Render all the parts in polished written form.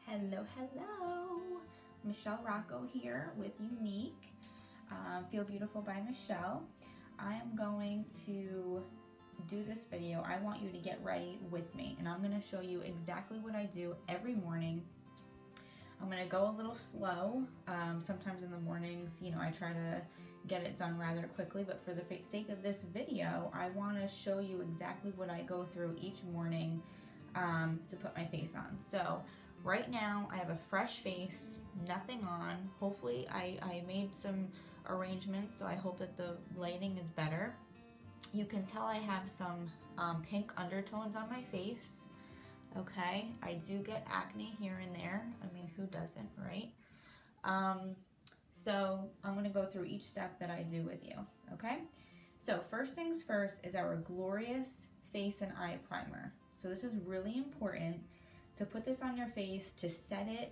Hello, hello. Michelle Rocco here with Unique. Feel Beautiful by Michelle. I am going to do this video. I want you to get ready with me, and I'm going to show you exactly what I do every morning. I'm going to go a little slow. Sometimes in the mornings, I try to get it done rather quickly, but for the sake of this video, I want to show you exactly what I go through each morning to put my face on. So right now I have a fresh face, nothing on. Hopefully I made some arrangements, so I hope that the lighting is better. You can tell I have some pink undertones on my face. Okay, I do get acne here and there. I mean, who doesn't, right? So I'm gonna go through each step that I do with you, okay? So first things first is our Glorious Face and Eye Primer. So this is really important to put this on your face, to set it,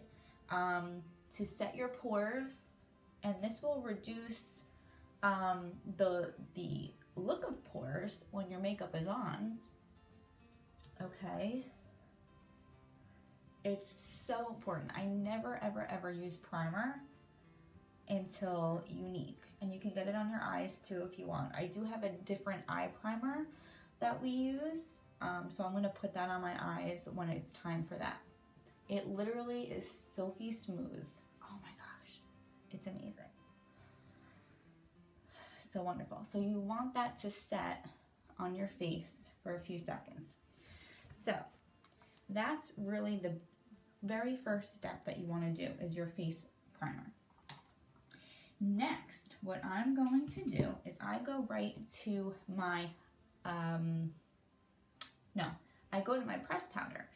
to set your pores, and this will reduce the look of pores when your makeup is on, okay? It's so important. I never, ever, ever use primer until Unique, and you can get it on your eyes too if you want. I do have a different eye primer that we use, so I'm gonna put that on my eyes when it's time for that. It literally is silky smooth. Oh my gosh, it's amazing. So wonderful. So you want that to set on your face for a few seconds. So that's really the very first step that you want to do, is your face primer. Next, what I'm going to do is I go right to my, I go to my pressed powder.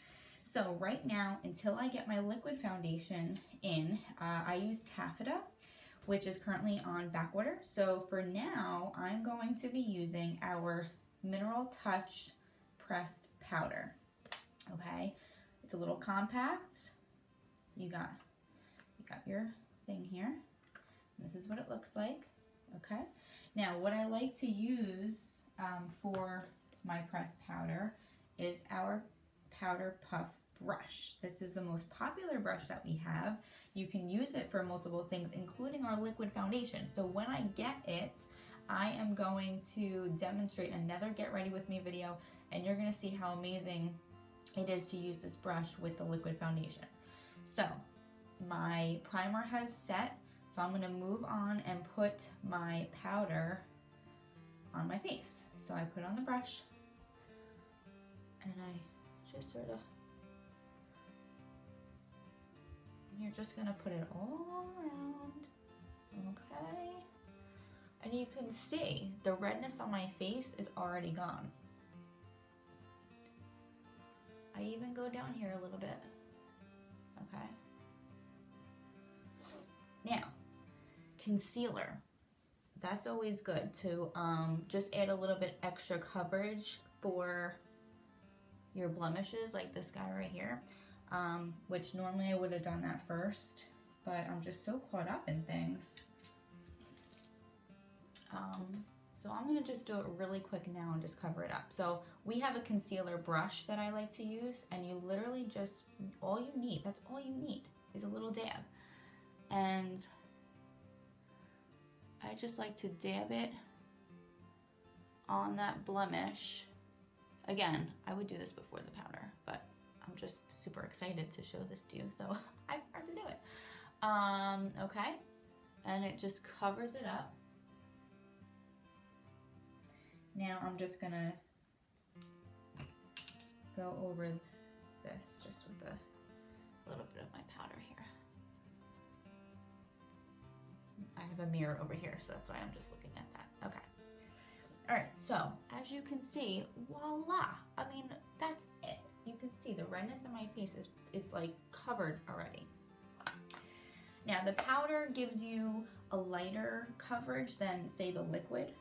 So right now, until I get my liquid foundation in, I use Taffeta, which is currently on backwater. So for now, I'm going to be using our Mineral Touch pressed powder, okay? It's a little compact. You got your thing here. This is what it looks like, okay? Now, what I like to use for my pressed powder is our Powder Puff brush. This is the most popular brush that we have. You can use it for multiple things, including our liquid foundation. So when I get it, I am going to demonstrate another Get Ready With Me video, and you're gonna see how amazing it is to use this brush with the liquid foundation. So my primer has set, so I'm gonna move on and put my powder on my face. So I put on the brush, and I just sort of, you're just gonna put it all around, okay? And you can see the redness on my face is already gone. I even go down here a little bit, okay? Now, concealer. That's always good to just add a little bit extra coverage for your blemishes, like this guy right here, which normally I would have done that first, but I'm just so caught up in things. So I'm gonna just do it really quick now and just cover it up. So we have a concealer brush that I like to use, and you literally just, all you need, that's all you need, is a little dab. And I just like to dab it on that blemish. Again, I would do this before the powder, but I'm just super excited to show this to you, so I've had to do it. Okay, and it just covers it up. Now I'm just gonna go over this just with a little bit of my powder here. I have a mirror over here, so that's why I'm just looking at that. Okay. All right, so as you can see, voila. I mean, that's it. You can see the redness in my face is like covered already. Now the powder gives you a lighter coverage than, say, the liquid.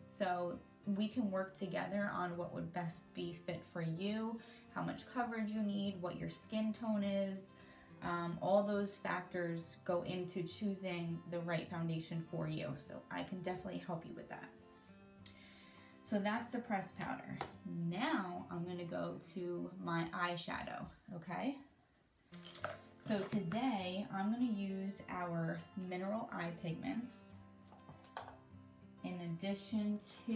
So we can work together on what would best be fit for you, how much coverage you need, what your skin tone is. All those factors go into choosing the right foundation for you. So I can definitely help you with that. So that's the pressed powder. Now I'm gonna go to my eyeshadow, okay? So today I'm going to use our mineral eye pigments in addition to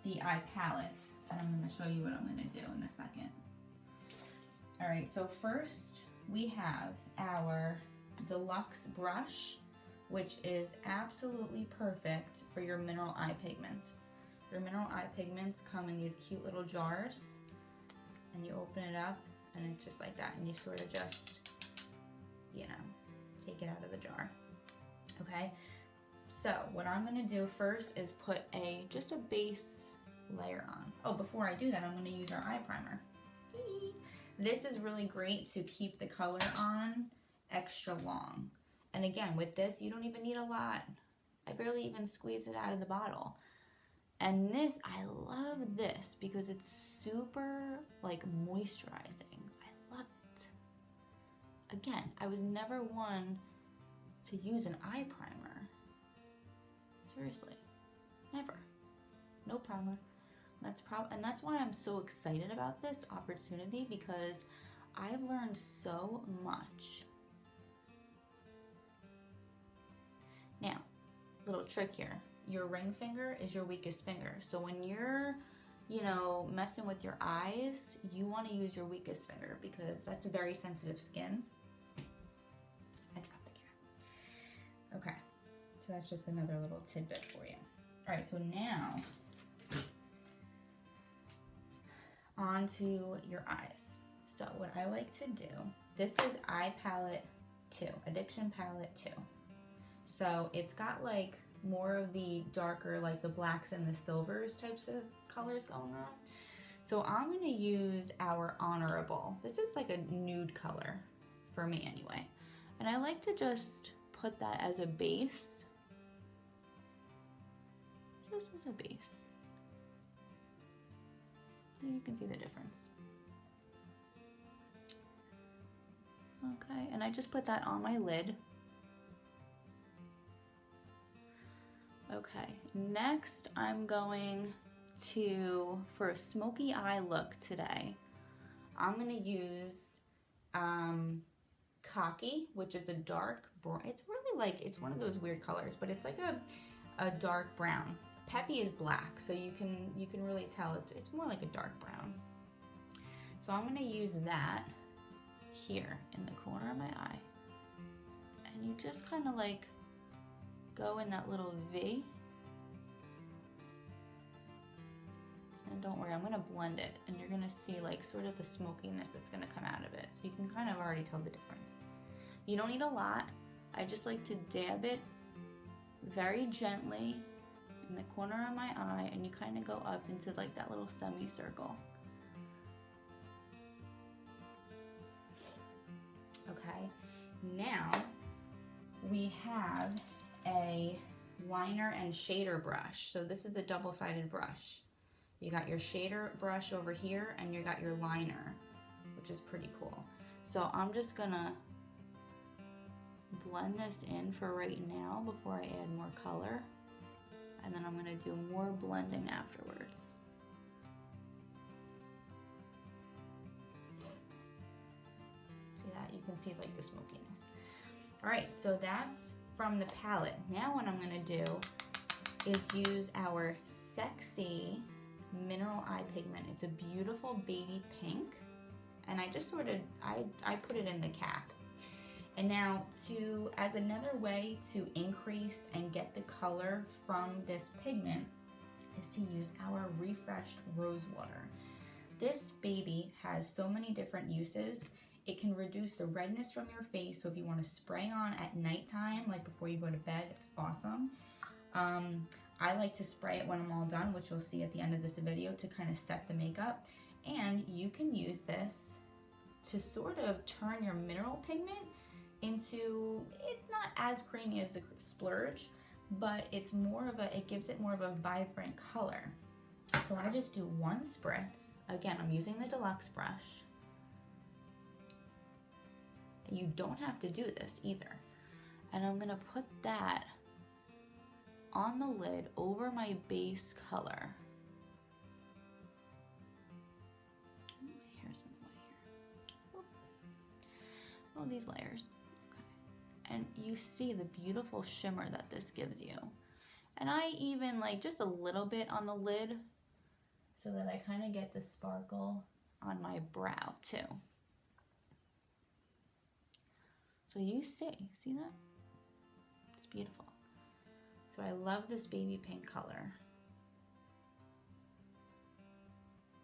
the eye palette. And I'm going to show you what I'm going to do in a second. All right, so first we have our deluxe brush, which is absolutely perfect for your mineral eye pigments. Your mineral eye pigments come in these cute little jars, and you open it up and it's just like that, and you sort of just, you know, take it out of the jar. Okay, so what I'm gonna do first is put just a base layer on. Oh, before I do that, I'm gonna use our eye primer. This is really great to keep the color on extra long. And again, with this, you don't even need a lot. I barely even squeeze it out of the bottle. And this, I love this because it's super like moisturizing. I love it. Again, I was never one to use an eye primer. Seriously, never. No primer. And that's why I'm so excited about this opportunity, because I've learned so much. Now, little trick here. Your ring finger is your weakest finger. So when you're, you know, messing with your eyes, you want to use your weakest finger because that's a very sensitive skin. I dropped the camera. Okay, so that's just another little tidbit for you. All right, so now onto your eyes. So what I like to do, this is Eye Palette 2, Addiction Palette 2. So it's got like more of the darker, like the blacks and the silvers types of colors going on. So I'm gonna use our Honorable. This is like a nude color for me anyway. And I like to just put that as a base. Just as a base. So you can see the difference. Okay, and I just put that on my lid. Okay, next I'm going to, for a smoky eye look today, I'm gonna use Cocky, which is a dark brown. It's really like, it's one of those weird colors, but it's like a dark brown. Peppy is black, so you can really tell it's more like a dark brown. So I'm gonna use that here in the corner of my eye. And you just kind of like go in that little V. And don't worry, I'm gonna blend it and you're gonna see like sort of the smokiness that's gonna come out of it. So you can kind of already tell the difference. You don't need a lot. I just like to dab it very gently in the corner of my eye, and you kind of go up into like that little semicircle. Okay, now we have a liner and shader brush. So this is a double-sided brush. You got your shader brush over here and you got your liner, which is pretty cool. So I'm just gonna blend this in for right now before I add more color. And then I'm gonna do more blending afterwards. See that? You can see like the smokiness. All right, so that's from the palette. Now what I'm gonna do is use our Sexy Mineral Eye Pigment. It's a beautiful baby pink. And I just sort of, I put it in the cap. And now as another way to increase and get the color from this pigment is to use our Refreshed Rose Water. This baby has so many different uses. It can reduce the redness from your face, so if you want to spray on at nighttime, like before you go to bed, it's awesome. I like to spray it when I'm all done, which you'll see at the end of this video, to kind of set the makeup. And you can use this to sort of turn your mineral pigment into, it's not as creamy as the Splurge, but it's more of it gives it more of a vibrant color. So I just do one spritz. Again, I'm using the deluxe brush. You don't have to do this either. And I'm gonna put that on the lid over my base color. My hair's in all these layers. Okay. And you see the beautiful shimmer that this gives you. And I even like just a little bit on the lid so that I kind of get the sparkle on my brow too. So you see that? It's beautiful. So I love this baby pink color.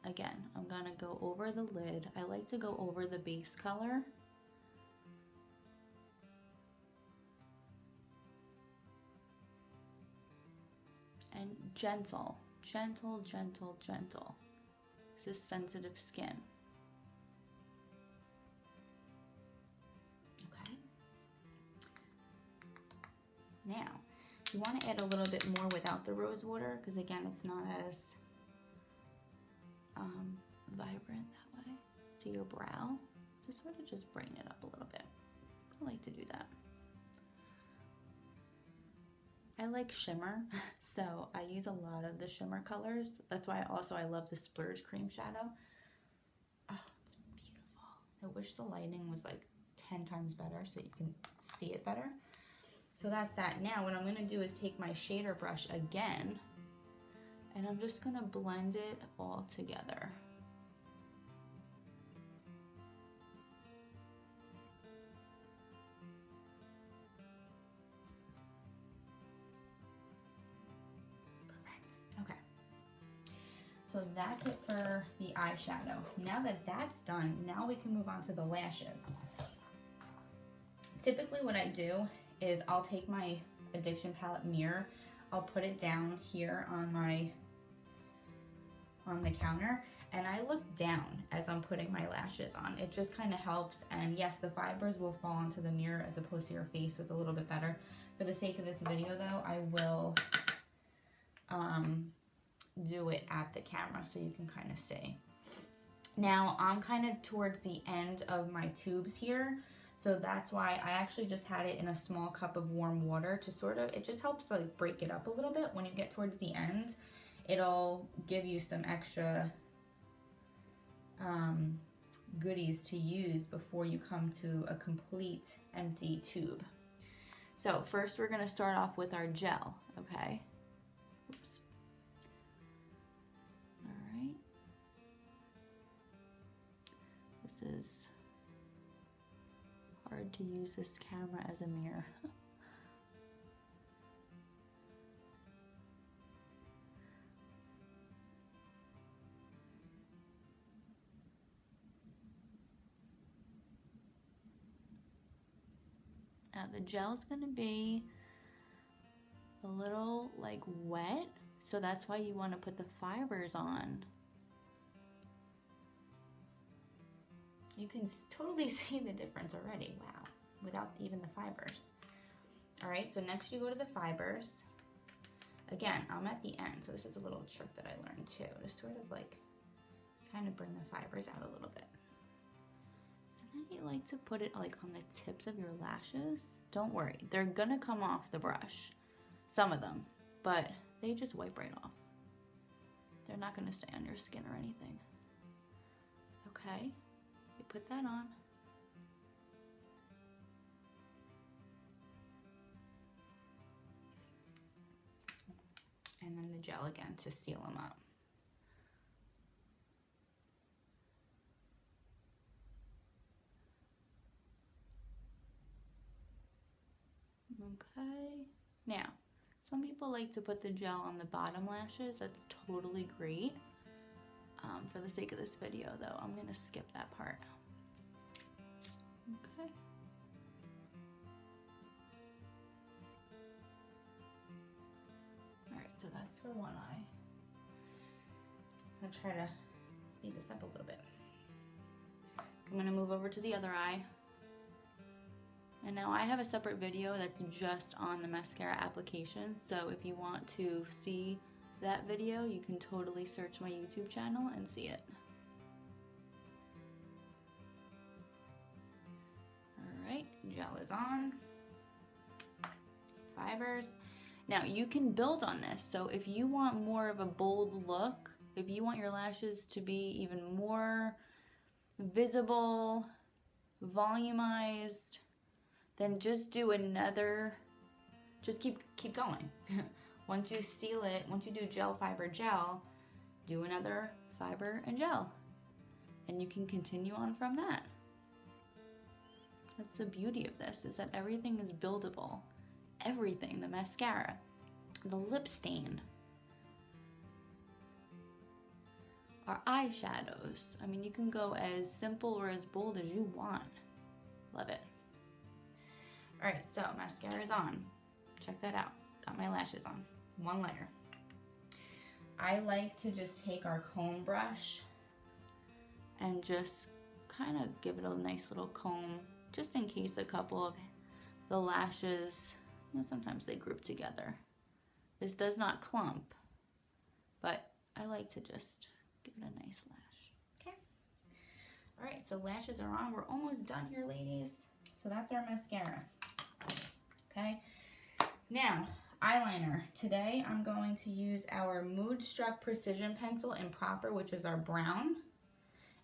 Again, I'm gonna go over the lid. I like to go over the base color. And gentle, gentle, gentle, gentle. This is sensitive skin. Okay. Now, you want to add a little bit more without the rose water, because again, it's not as vibrant that way to your brow. To sort of just brighten it up a little bit. I like to do that. I like shimmer, so I use a lot of the shimmer colors. That's why I love the Splurge Cream Shadow. Oh, it's beautiful. I wish the lighting was like 10 times better so you can see it better. So that's that. Now what I'm gonna do is take my shader brush again, and I'm just gonna blend it all together. So that's it for the eyeshadow. Now that that's done, now we can move on to the lashes. Typically what I do is I'll take my Addiction Palette mirror, I'll put it down here on the counter, and I look down as I'm putting my lashes on. It just kind of helps, and yes, the fibers will fall onto the mirror as opposed to your face, so it's a little bit better. For the sake of this video though, I will do it at the camera so you can kind of see. Now I'm kind of towards the end of my tubes here, so that's why I actually just had it in a small cup of warm water to sort of, it just helps to like break it up a little bit. When you get towards the end, it'll give you some extra goodies to use before you come to a complete empty tube. So first we're gonna start off with our gel, okay? Is hard to use this camera as a mirror. Now the gel is going to be a little like wet, so that's why you want to put the fibers on. You can totally see the difference already, wow, without even the fibers. All right, so next you go to the fibers. Again, I'm at the end, so this is a little trick that I learned too, to sort of like, kind of bring the fibers out a little bit. And then you like to put it like on the tips of your lashes. Don't worry, they're gonna come off the brush, some of them, but they just wipe right off. They're not gonna stay on your skin or anything. Okay. You put that on. And then the gel again to seal them up. Okay. Now, some people like to put the gel on the bottom lashes. That's totally great. For the sake of this video though, I'm gonna skip that part. Okay. All right, so that's the one eye. I'm gonna try to speed this up a little bit. I'm gonna move over to the other eye. And now I have a separate video that's just on the mascara application, so if you want to see that video, you can totally search my YouTube channel and see it. Alright, gel is on. Fibers. Now you can build on this, so if you want more of a bold look, if you want your lashes to be even more visible, volumized, then just do another, just keep going. Once you seal it, once you do gel, fiber, gel, do another fiber and gel. And you can continue on from that. That's the beauty of this, is that everything is buildable. Everything, the mascara, the lip stain, our eyeshadows. I mean, you can go as simple or as bold as you want. Love it. All right, so mascara is on. Check that out. Got my lashes on. One layer. I like to just take our comb brush and just kind of give it a nice little comb, just in case a couple of the lashes, you know, sometimes they group together. This does not clump, but I like to just give it a nice lash. Okay. All right, so lashes are on. We're almost done here, ladies. So that's our mascara. Okay. Now, eyeliner. Today I'm going to use our Moodstruck Precision Pencil in Proper, which is our brown.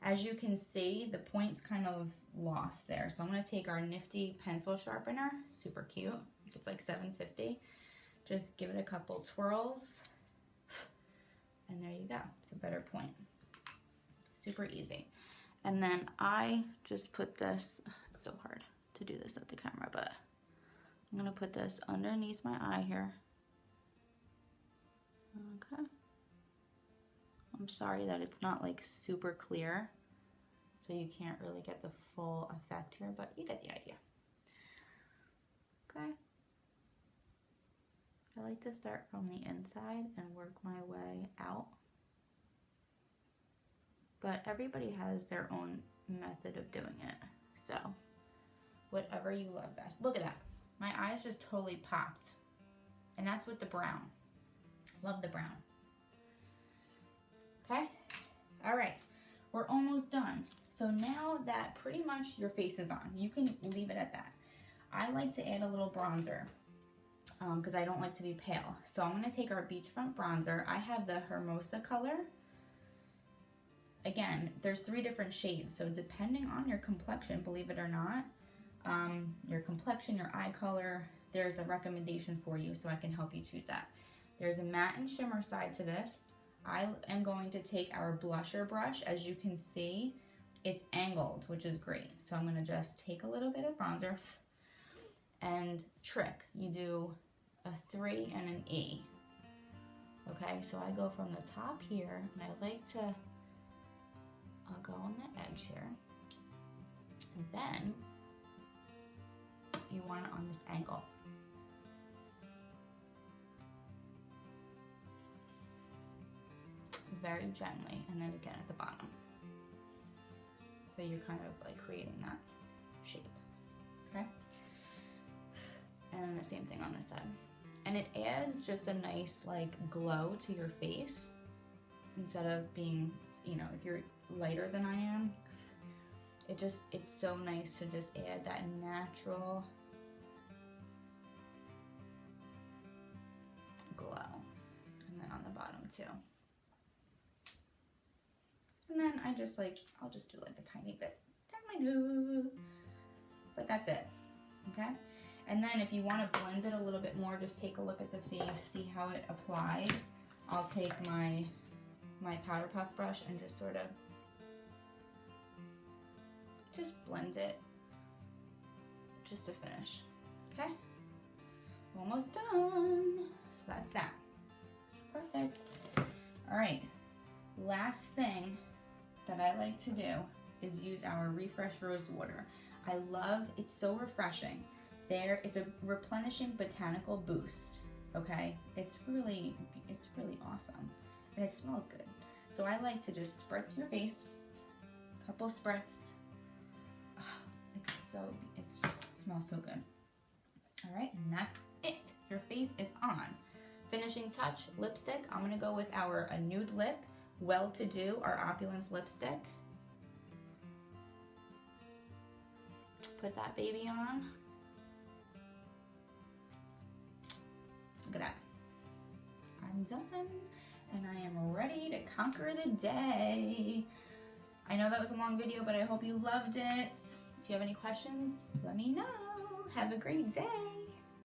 As you can see, the point's kind of lost there. So I'm going to take our nifty pencil sharpener, super cute. It's like $7.50. Just give it a couple twirls. And there you go. It's a better point. Super easy. And then I just put this, it's so hard to do this at the camera, but I'm going to put this underneath my eye here. Okay. I'm sorry that it's not like super clear, so you can't really get the full effect here, but you get the idea. Okay. I like to start from the inside and work my way out. But everybody has their own method of doing it. So, whatever you love best. Look at that. My eyes just totally popped. And that's with the brown. Love the brown. Okay? All right. We're almost done. So now that pretty much your face is on, you can leave it at that. I like to add a little bronzer because I don't like to be pale. So I'm going to take our Beachfront bronzer. I have the Hermosa color. Again, there's 3 different shades. So depending on your complexion, believe it or not, your complexion, your eye color, there's a recommendation for you so I can help you choose that. There's a matte and shimmer side to this. I am going to take our blusher brush. As you can see, it's angled, which is great. So I'm going to just take a little bit of bronzer and trick. You do a 3 and an E. Okay, so I go from the top here, and I like to, I'll go on the edge here. And then you want it on this angle. Very gently, and then again at the bottom. So you're kind of like creating that shape, okay? And then the same thing on this side. And it adds just a nice like glow to your face instead of being, you know, if you're lighter than I am, it's so nice to just add that natural glow. And then on the bottom too. And then I just like, I'll just do like a tiny bit down my nose. But that's it, okay? And then if you want to blend it a little bit more, just take a look at the face, see how it applied. I'll take my powder puff brush and just sort of just blend it just to finish, okay? Almost done. So that's that. Perfect. All right, last thing that I like to do is use our Refresh Rose Water. I love, it's so refreshing. It's a replenishing botanical boost, okay? It's really awesome, and it smells good. So I like to just spritz your face, a couple spritz. Oh, it just smells so good. All right, and that's it. Your face is on. Finishing touch, lipstick. I'm gonna go with our Nude Lip Well To Do, our Opulence lipstick. Put that baby on. Look at that. I'm done, and I am ready to conquer the day. I know that was a long video, but I hope you loved it. If If you have any questions, let me know. Have a great day.